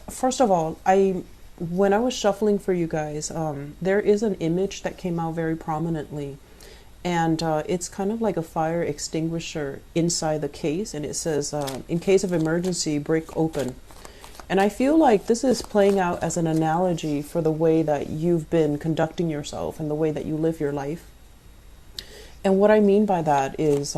First of all, when I was shuffling for you guys, there is an image that came out very prominently, and it's kind of like a fire extinguisher inside the case, and it says, "In case of emergency, break open." And I feel like this is playing out as an analogy for the way that you've been conducting yourself and the way that you live your life. And what I mean by that is,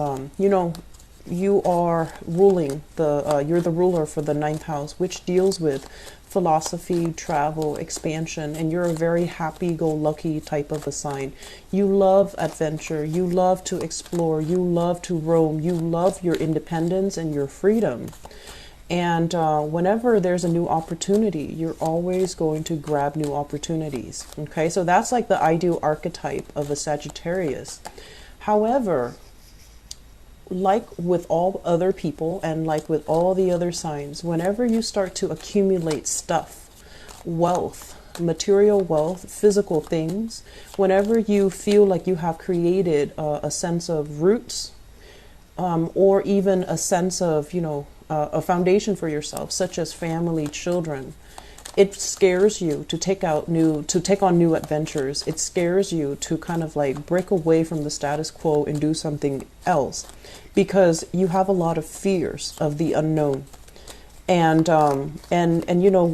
you are ruling you're the ruler for the ninth house, which deals with philosophy, travel, expansion, and you're a very happy-go-lucky type of a sign. You love adventure, you love to explore, you love to roam, you love your independence and your freedom. And whenever there's a new opportunity, you're always going to grab new opportunities. Okay, so that's like the ideal archetype of a Sagittarius. However, like with all other people and like with all the other signs, whenever you start to accumulate stuff, wealth, material wealth, physical things, whenever you feel like you have created a sense of roots, or even a sense of, a foundation for yourself, such as family, children, it scares you to take on new adventures. It scares you to kind of like break away from the status quo and do something else, because you have a lot of fears of the unknown. And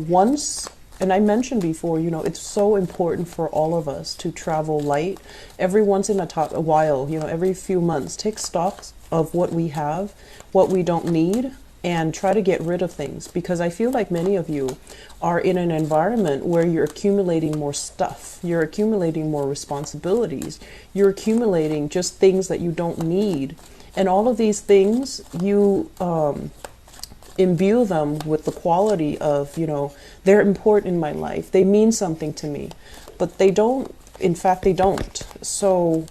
once, and I mentioned before, it's so important for all of us to travel light. Every once in a while, every few months, take stock of what we have, what we don't need, and try to get rid of things, because I feel like many of you are in an environment where you're accumulating more stuff, you're accumulating more responsibilities, you're accumulating just things that you don't need, and all of these things you imbue them with the quality of, they're important in my life, they mean something to me, but they don't. In fact, they don't. So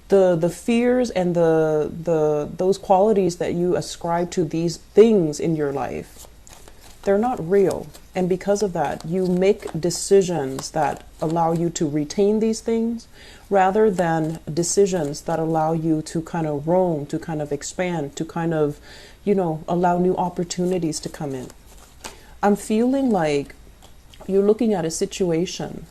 the fears and those qualities that you ascribe to these things in your life, they're not real. And because of that, you make decisions that allow you to retain these things rather than decisions that allow you to kind of roam, to kind of expand, to kind of, allow new opportunities to come in. I'm feeling like you're looking at a situation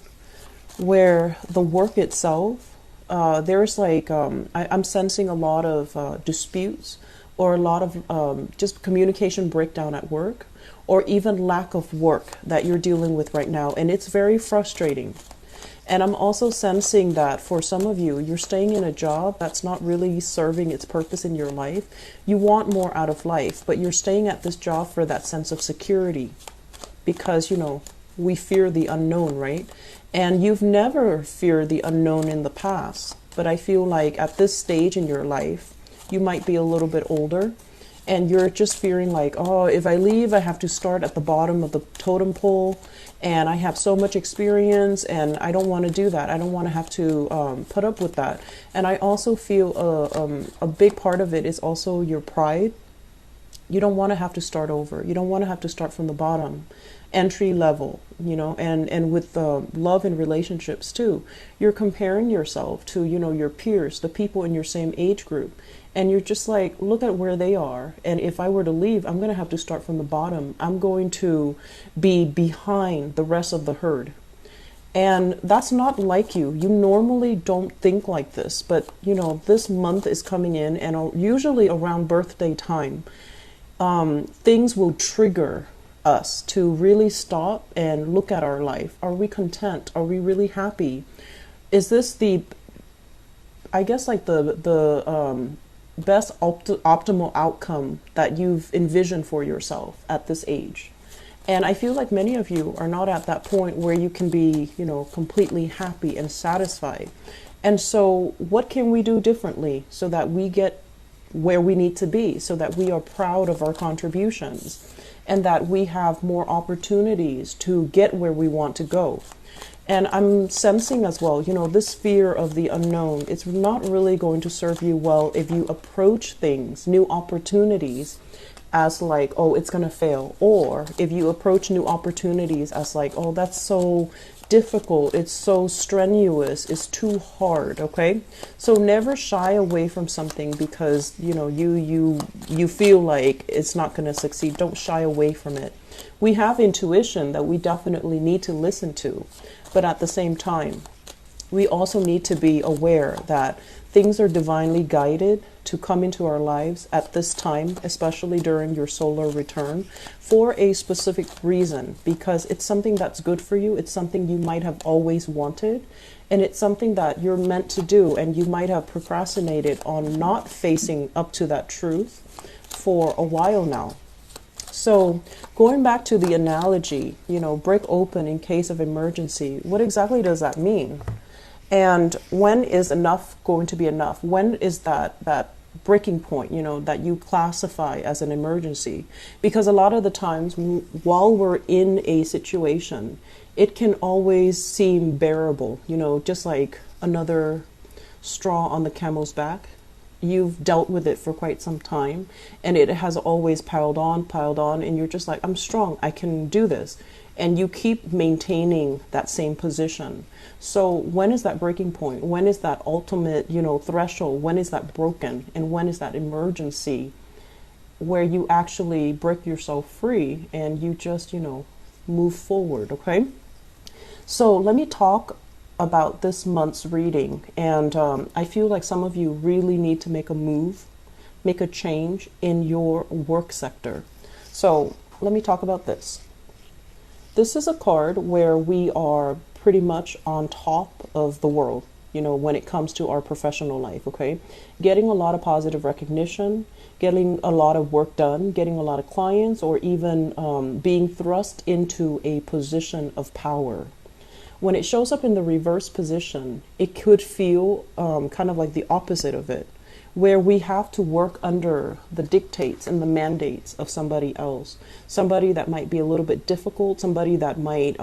where the work itself, there's like, I'm sensing a lot of disputes, or a lot of just communication breakdown at work, or even lack of work that you're dealing with right now. And it's very frustrating. And I'm also sensing that for some of you, you're staying in a job that's not really serving its purpose in your life. You want more out of life, but you're staying at this job for that sense of security, because, we fear the unknown, right? And you've never feared the unknown in the past, but I feel like at this stage in your life, you might be a little bit older, and you're just fearing like, oh, if I leave, I have to start at the bottom of the totem pole, and I have so much experience, and I don't want to do that. I don't want to have to put up with that. And I also feel a big part of it is also your pride. You don't want to have to start over. You don't want to have to start from the bottom, entry level, and with love and relationships too. You're comparing yourself to, your peers, the people in your same age group. And you're just like, look at where they are. And if I were to leave, I'm going to have to start from the bottom. I'm going to be behind the rest of the herd. And that's not like you. You normally don't think like this. But, this month is coming in, and usually around birthday time, things will trigger us to really stop and look at our life. Are we content? Are we really happy? Is this the best optimal outcome that you've envisioned for yourself at this age? And I feel like many of you are not at that point where you can be, completely happy and satisfied. And so what can we do differently so that we get where we need to be, so that we are proud of our contributions, and that we have more opportunities to get where we want to go? And I'm sensing as well, this fear of the unknown, it's not really going to serve you well if you approach things, new opportunities, as like, oh, it's going to fail. Or if you approach new opportunities as like, oh, that's so difficult, it's so strenuous, it's too hard. Okay, so never shy away from something because you feel like it's not going to succeed. Don't shy away from it. We have intuition that we definitely need to listen to, but at the same time, we also need to be aware that things are divinely guided to come into our lives at this time, especially during your solar return, for a specific reason, because it's something that's good for you. It's something you might have always wanted, and it's something that you're meant to do, and you might have procrastinated on not facing up to that truth for a while now. So going back to the analogy, break open in case of emergency, what exactly does that mean? And when is enough going to be enough? When is that breaking point, that you classify as an emergency? Because a lot of the times while we're in a situation, it can always seem bearable, just like another straw on the camel's back. You've dealt with it for quite some time, and it has always piled on, and you're just like, I'm strong, I can do this. And you keep maintaining that same position. So when is that breaking point? When is that ultimate, threshold? When is that broken? And when is that emergency where you actually break yourself free and you just, move forward, okay? So let me talk about this month's reading. And I feel like some of you really need to make a move, make a change in your work sector. So let me talk about this. This is a card where we are pretty much on top of the world, when it comes to our professional life, okay? Getting a lot of positive recognition, getting a lot of work done, getting a lot of clients, or even being thrust into a position of power. When it shows up in the reverse position, it could feel kind of like the opposite of it, where we have to work under the dictates and the mandates of somebody else, somebody that might be a little bit difficult, somebody that might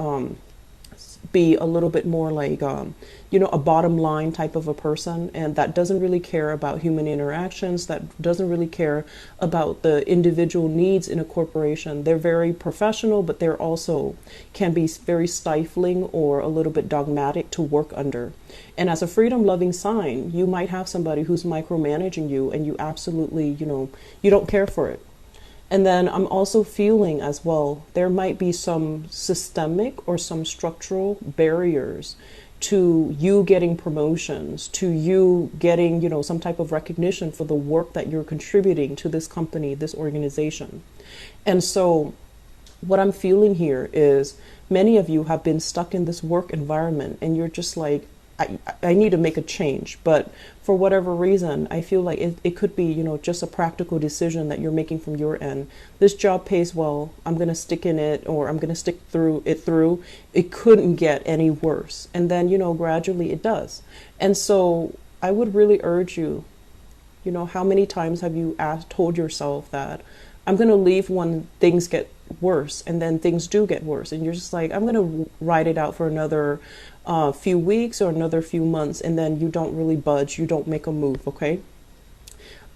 be a little bit more like, a bottom line type of a person, and that doesn't really care about human interactions, that doesn't really care about the individual needs in a corporation. They're very professional, but they're also can be very stifling or a little bit dogmatic to work under. And as a freedom-loving sign, you might have somebody who's micromanaging you, and you absolutely, you don't care for it. And then I'm also feeling as well, there might be some systemic or some structural barriers to you getting promotions, to you getting, some type of recognition for the work that you're contributing to this company, this organization. And so what I'm feeling here is many of you have been stuck in this work environment, and you're just like, I need to make a change. But for whatever reason, I feel like it could be, just a practical decision that you're making from your end. This job pays well. I'm going to stick in it, or I'm going to stick through it. It couldn't get any worse. And then, gradually it does. And so I would really urge you, how many times have you told yourself that I'm going to leave when things get worse, and then things do get worse, and you're just like, I'm going to ride it out for another few weeks or another few months, and then you don't really budge, you don't make a move, okay?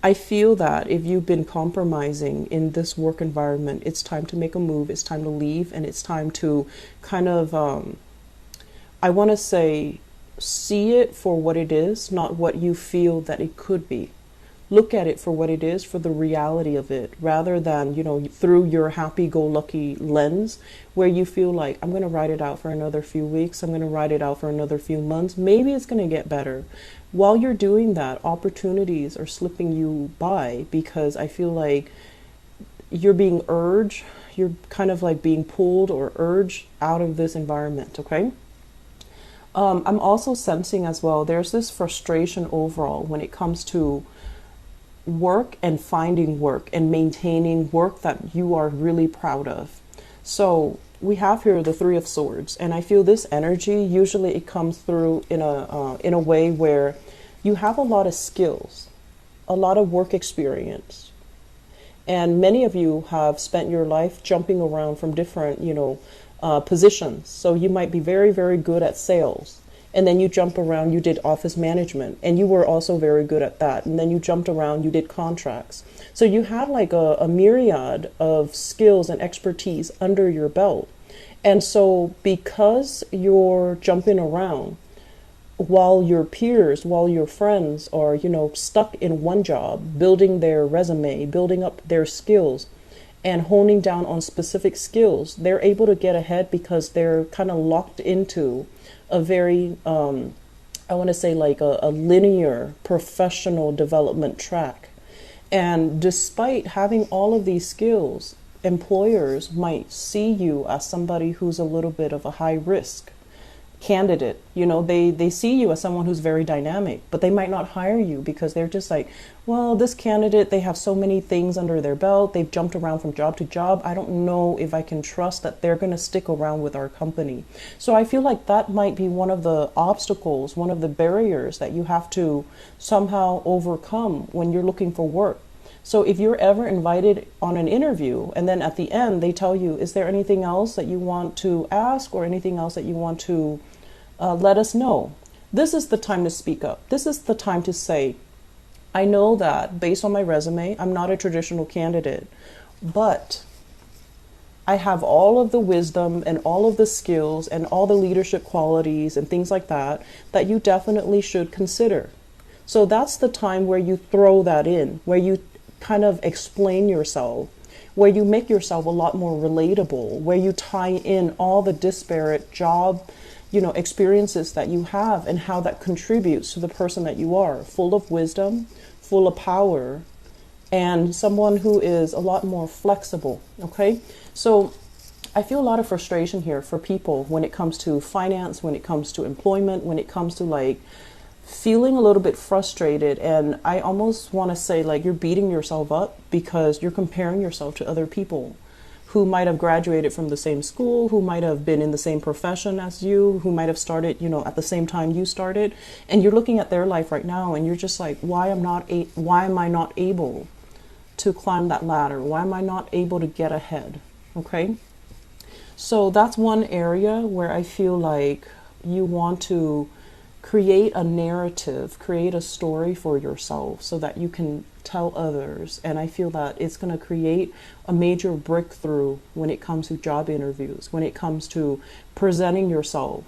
I feel that if you've been compromising in this work environment, it's time to make a move, it's time to leave, and it's time to kind of, I want to say, see it for what it is, not what you feel that it could be. Look at it for what it is, for the reality of it, rather than, through your happy-go-lucky lens where you feel like, I'm going to ride it out for another few weeks, I'm going to ride it out for another few months, maybe it's going to get better. While you're doing that, opportunities are slipping you by, because I feel like you're being urged, you're kind of like being pulled or urged out of this environment, okay? I'm also sensing as well, there's this frustration overall when it comes to work and finding work and maintaining work that you are really proud of. So we have here the Three of Swords, and I feel this energy, usually it comes through in a way where you have a lot of skills, a lot of work experience, and many of you have spent your life jumping around from different positions. So you might be very, very good at sales, and then you jump around, you did office management, and you were also very good at that. And then you jumped around, you did contracts. So you had like a myriad of skills and expertise under your belt. And so because you're jumping around, while your peers, while your friends are, stuck in one job, building their resume, building up their skills, and honing down on specific skills. They're able to get ahead because they're kind of locked into a very, I want to say like a linear professional development track. And despite having all of these skills, employers might see you as somebody who's a little bit of a high risk candidate. You know, they see you as someone who's very dynamic, but they might not hire you because they're just like, well, this candidate, they have so many things under their belt. They've jumped around from job to job. I don't know if I can trust that they're going to stick around with our company. So I feel like that might be one of the obstacles, one of the barriers that you have to somehow overcome when you're looking for work. So if you're ever invited on an interview and then at the end they tell you, is there anything else that you want to ask or anything else that you want to let us know? This is the time to speak up. This is the time to say, I know that based on my resume, I'm not a traditional candidate, but I have all of the wisdom and all of the skills and all the leadership qualities and things like that that you definitely should consider. So that's the time where you throw that in, where you kind of explain yourself, where you make yourself a lot more relatable, where you tie in all the disparate job, experiences that you have and how that contributes to the person that you are, full of wisdom, full of power, and someone who is a lot more flexible. Okay, so I feel a lot of frustration here for people when it comes to finance, when it comes to employment, when it comes to like feeling a little bit frustrated. And I almost want to say like you're beating yourself up because you're comparing yourself to other people who might have graduated from the same school, who might have been in the same profession as you, who might have started, at the same time you started. And you're looking at their life right now and you're just like, why am I not able to climb that ladder? Why am I not able to get ahead? Okay. So that's one area where I feel like you want to create a narrative, create a story for yourself so that you can tell others. And I feel that it's going to create a major breakthrough when it comes to job interviews, when it comes to presenting yourself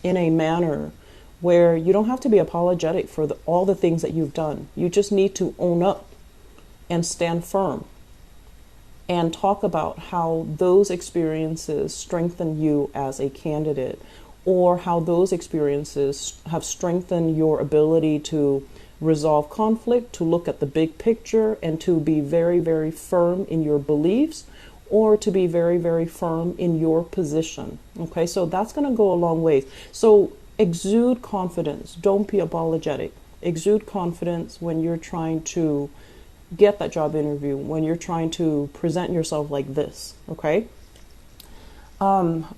in a manner where you don't have to be apologetic for all the things that you've done. You just need to own up and stand firm and talk about how those experiences strengthen you as a candidate, or how those experiences have strengthened your ability to resolve conflict, to look at the big picture, and to be very, very firm in your beliefs, or to be very, very firm in your position. Okay, so that's going to go a long way. So exude confidence. Don't be apologetic. Exude confidence when you're trying to get that job interview, when you're trying to present yourself like this. Okay.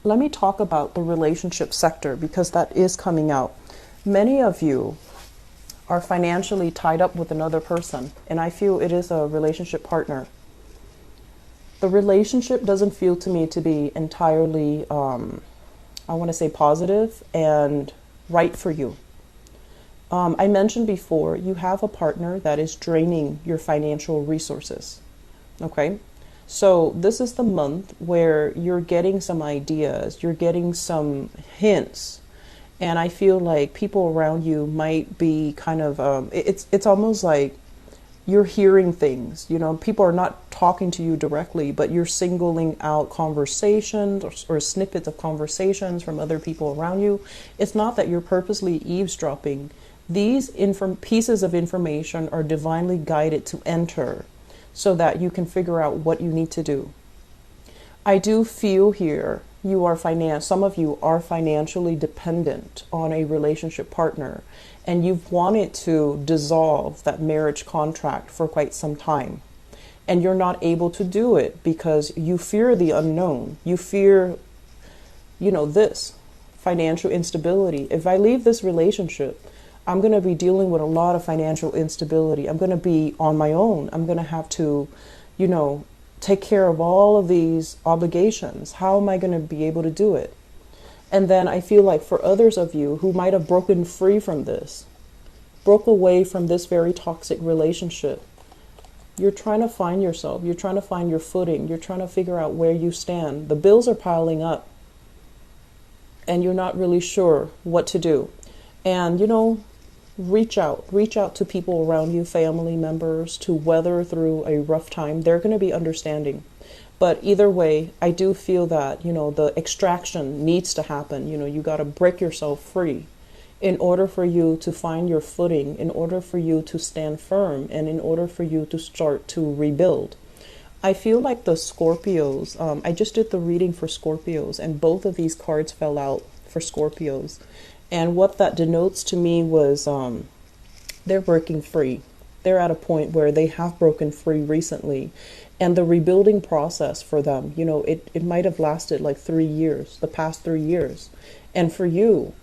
Let me talk about the relationship sector because that is coming out. Many of you are financially tied up with another person, and I feel it is a relationship partner. The relationship doesn't feel to me to be entirely, I want to say positive and right for you. I mentioned before, you have a partner that is draining your financial resources. Okay. So this is the month where you're getting some ideas, you're getting some hints, and I feel like people around you might be kind of, it's almost like you're hearing things, people are not talking to you directly, but you're singling out conversations or snippets of conversations from other people around you. It's not that you're purposely eavesdropping. These pieces of information are divinely guided to enter so that you can figure out what you need to do. I do feel here some of you are financially dependent on a relationship partner, and you've wanted to dissolve that marriage contract for quite some time. And you're not able to do it because you fear the unknown. You fear, this financial instability. If I leave this relationship, I'm going to be dealing with a lot of financial instability. I'm going to be on my own. I'm going to have to, take care of all of these obligations. How am I going to be able to do it? And then I feel like for others of you who might have broken free from this, broke away from this very toxic relationship, you're trying to find yourself. You're trying to find your footing. You're trying to figure out where you stand. The bills are piling up and you're not really sure what to do. And, reach out to people around you, family members, to weather through a rough time. They're going to be understanding. But either way, I do feel that, the extraction needs to happen. You got to break yourself free in order for you to find your footing, in order for you to stand firm, and in order for you to start to rebuild. I feel like the Scorpios, I just did the reading for Scorpios, and both of these cards fell out for Scorpios. And what that denotes to me was they're breaking free. They're at a point where they have broken free recently. And the rebuilding process for them, it might have lasted like 3 years, the past 3 years. And for you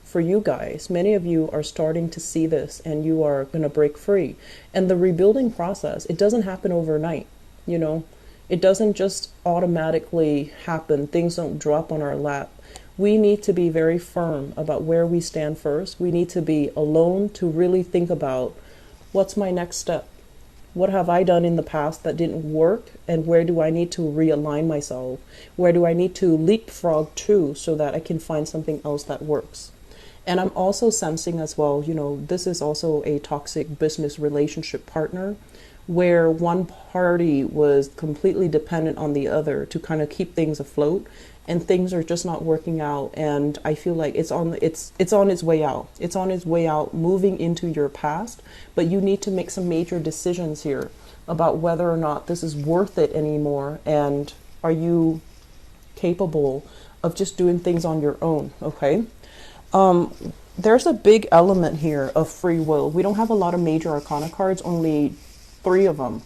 guys, many of you are starting to see this, and you are going to break free. And the rebuilding process, it doesn't happen overnight, It doesn't just automatically happen. Things don't drop on our lap. We need to be very firm about where we stand first. We need to be alone to really think about, what's my next step? What have I done in the past that didn't work? And where do I need to realign myself? Where do I need to leapfrog to so that I can find something else that works? And I'm also sensing as well, this is also a toxic business relationship partner, where one party was completely dependent on the other to kind of keep things afloat, and things are just not working out. And I feel like it's on its way out. It's on its way out, moving into your past. But you need to make some major decisions here about whether or not this is worth it anymore, and are you capable of just doing things on your own. Okay. There's a big element here of free will. We don't have a lot of major arcana cards, only 3 of them.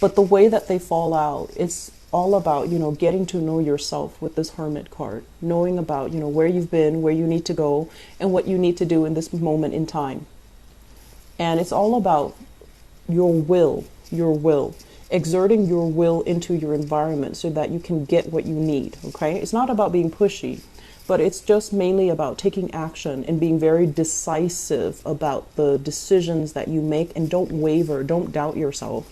But the way that they fall out, it's all about, getting to know yourself with this Hermit card, knowing about, where you've been, where you need to go, and what you need to do in this moment in time. And it's all about your will, exerting your will into your environment so that you can get what you need. Okay. It's not about being pushy, but it's just mainly about taking action and being very decisive about the decisions that you make, and don't waver, don't doubt yourself.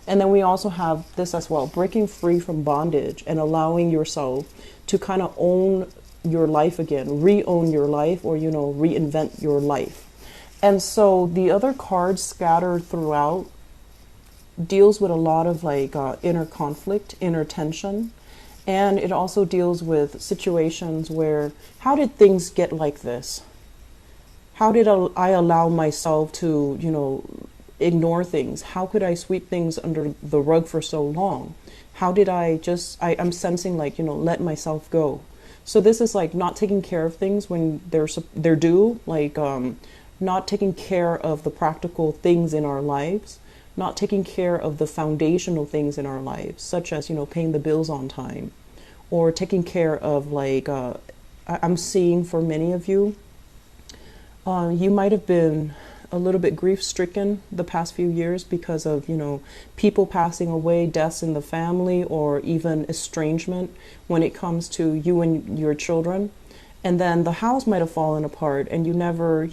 And then we also have this as well, breaking free from bondage and allowing yourself to kind of own your life again, re-own your life, or, reinvent your life. And so the other cards scattered throughout deals with a lot of like inner conflict, inner tension. And it also deals with situations where, how did things get like this? How did I allow myself to, ignore things? How could I sweep things under the rug for so long? How did I'm sensing like, let myself go. So this is like not taking care of things when they're due, like not taking care of the practical things in our lives, not taking care of the foundational things in our lives, such as, paying the bills on time, or taking care of like, I'm seeing for many of you, you might have been a little bit grief-stricken the past few years because of, people passing away, deaths in the family, or even estrangement when it comes to you and your children. And then the house might have fallen apart, and you never,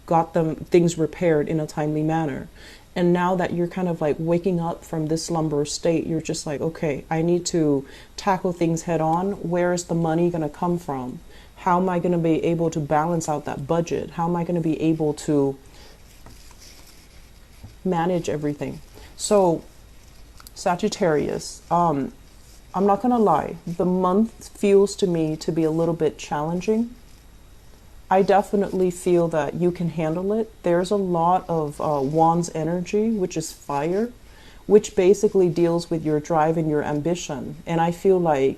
got things repaired in a timely manner. And now that you're kind of like waking up from this slumber state, you're just like, okay, I need to tackle things head on. Where is the money going to come from? How am I going to be able to balance out that budget? How am I going to be able to manage everything? So Sagittarius, I'm not going to lie, the month feels to me to be a little bit challenging. I definitely feel that you can handle it. There's a lot of Wands energy, which is fire, which basically deals with your drive and your ambition. And I feel like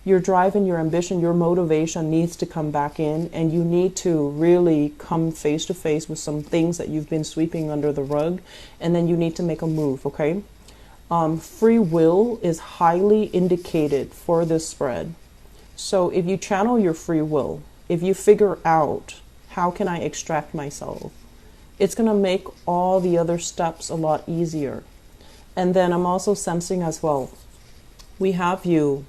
your drive and your ambition, your motivation needs to come back in, and you need to really come face to face with some things that you've been sweeping under the rug, and then you need to make a move, okay? Free will is highly indicated for this spread. So if you channel your free will, if you figure out, how can I extract myself, it's going to make all the other steps a lot easier. And then I'm also sensing as well, we have you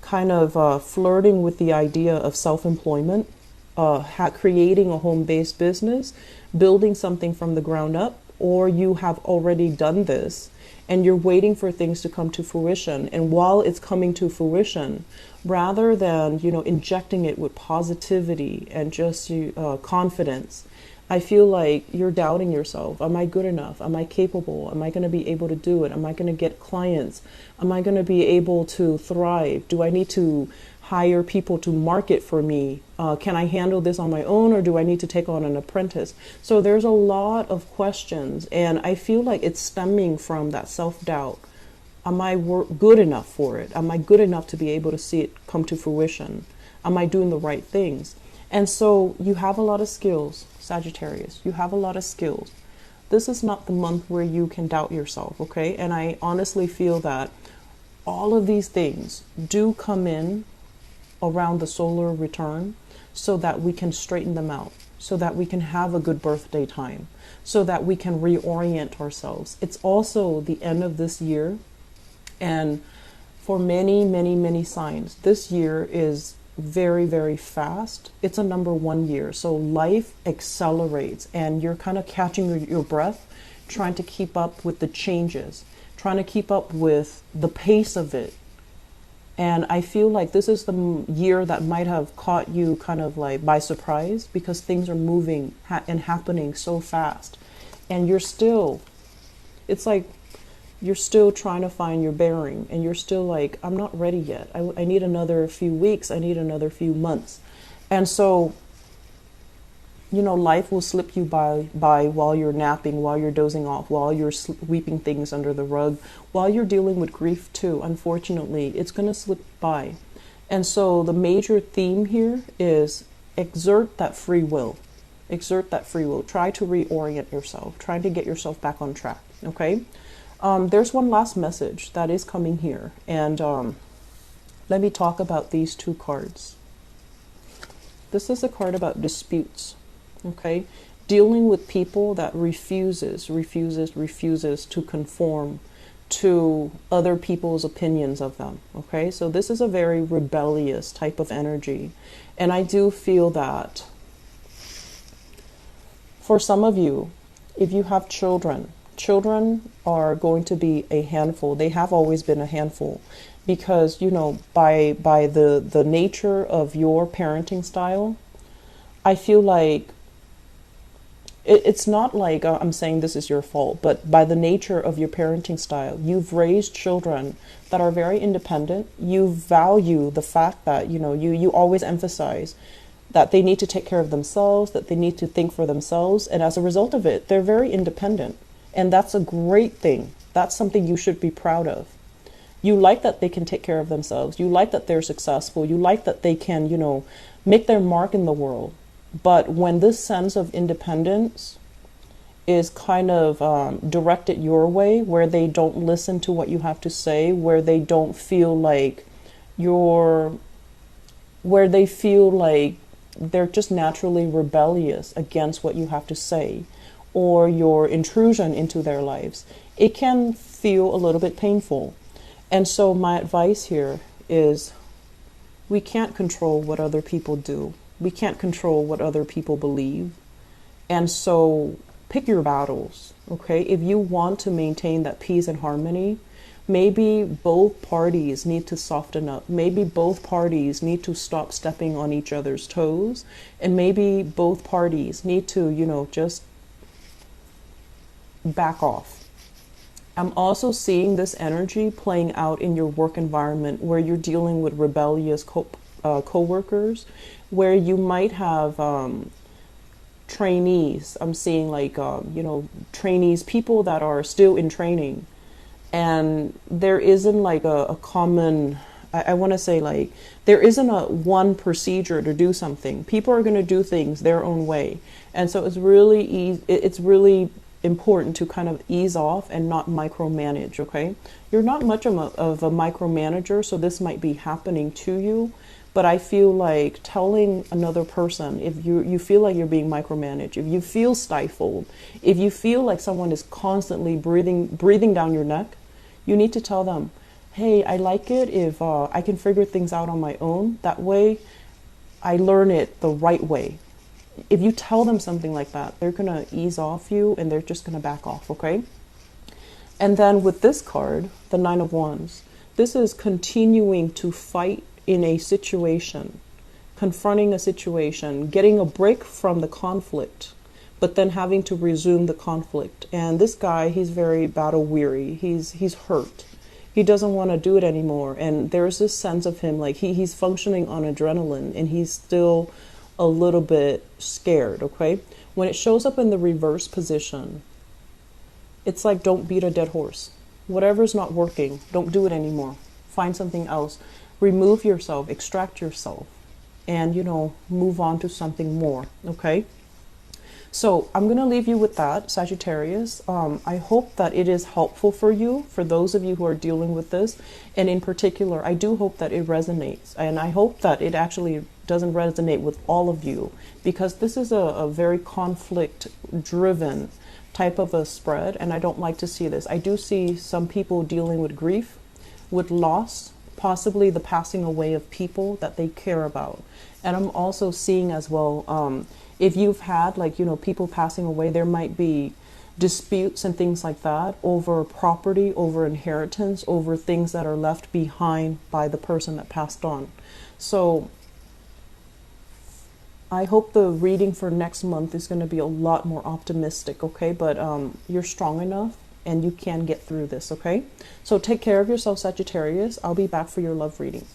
kind of flirting with the idea of self-employment, creating a home-based business, building something from the ground up, or you have already done this and you're waiting for things to come to fruition. And while it's coming to fruition, rather than, injecting it with positivity and just confidence, I feel like you're doubting yourself. Am I good enough? Am I capable? Am I going to be able to do it? Am I going to get clients? Am I going to be able to thrive? Do I need to hire people to market for me? Can I handle this on my own, or do I need to take on an apprentice? So there's a lot of questions, and I feel like it's stemming from that self-doubt. Am I good enough for it? Am I good enough to be able to see it come to fruition? Am I doing the right things? And so you have a lot of skills, Sagittarius. You have a lot of skills. This is not the month where you can doubt yourself, okay? And I honestly feel that all of these things do come in around the solar return so that we can straighten them out, so that we can have a good birthday time, so that we can reorient ourselves. It's also the end of this year. And for many, many, many signs, this year is very, very fast. It's a number 1 year. So life accelerates and you're kind of catching your breath, trying to keep up with the changes, trying to keep up with the pace of it. And I feel like this is the year that might have caught you kind of like by surprise, because things are moving and happening so fast. And it's like you're still trying to find your bearing, and you're still like, I'm not ready yet. I need another few weeks. I need another few months. And so, life will slip you by while you're napping, while you're dozing off, while you're sweeping things under the rug, while you're dealing with grief too. Unfortunately, it's going to slip by. And so the major theme here is exert that free will. Exert that free will. Try to reorient yourself. Try to get yourself back on track. Okay? There's one last message that is coming here. And let me talk about these two cards. This is a card about disputes. Okay? Dealing with people that refuses to conform to other people's opinions of them. Okay? So this is a very rebellious type of energy. And I do feel that for some of you, if you have children are going to be a handful. They have always been a handful because, by the nature of your parenting style, I feel like it's not like I'm saying this is your fault, but by the nature of your parenting style, you've raised children that are very independent. You value the fact that, you always emphasize that they need to take care of themselves, that they need to think for themselves. And as a result of it, they're very independent. And that's a great thing. That's something you should be proud of. You like that they can take care of themselves. You like that they're successful. You like that they can, make their mark in the world. But when this sense of independence is kind of directed your way, where they don't listen to what you have to say, where they don't feel like where they feel like they're just naturally rebellious against what you have to say, or your intrusion into their lives, it can feel a little bit painful. And so my advice here is we can't control what other people do. We can't control what other people believe. And so pick your battles, okay? If you want to maintain that peace and harmony, maybe both parties need to soften up. Maybe both parties need to stop stepping on each other's toes. And maybe both parties need to, just back off. I'm also seeing this energy playing out in your work environment where you're dealing with rebellious co-workers, where you might have trainees. I'm seeing like, trainees, people that are still in training. And there isn't like a common, I want to say like, there isn't a one procedure to do something. People are going to do things their own way. And so it's really important to kind of ease off and not micromanage, okay? You're not much of a micromanager, so this might be happening to you. But I feel like telling another person, if you feel like you're being micromanaged, if you feel stifled, if you feel like someone is constantly breathing down your neck, you need to tell them, hey, I like it if I can figure things out on my own. That way, I learn it the right way. If you tell them something like that, they're going to ease off you and they're just going to back off, okay? And then with this card, the Nine of Wands, this is continuing to fight in a situation, confronting a situation, getting a break from the conflict, but then having to resume the conflict. And this guy, he's very battle weary. He's hurt. He doesn't want to do it anymore. And there's this sense of him like he's functioning on adrenaline, and he's still a little bit scared, okay? When it shows up in the reverse position, it's like, don't beat a dead horse. Whatever's not working, don't do it anymore. Find something else. Remove yourself, extract yourself, and, you know, move on to something more, okay? So I'm going to leave you with that, Sagittarius. I hope that it is helpful for you, for those of you who are dealing with this. And in particular, I do hope that it resonates. And I hope that it actually doesn't resonate with all of you, because this is a very conflict-driven type of a spread. And I don't like to see this. I do see some people dealing with grief, with loss, possibly the passing away of people that they care about. And I'm also seeing as well, if you've had, like, you know, people passing away, there might be disputes and things like that over property, over inheritance, over things that are left behind by the person that passed on. So I hope the reading for next month is going to be a lot more optimistic, okay? But you're strong enough and you can get through this, okay? So take care of yourself, Sagittarius. I'll be back for your love reading.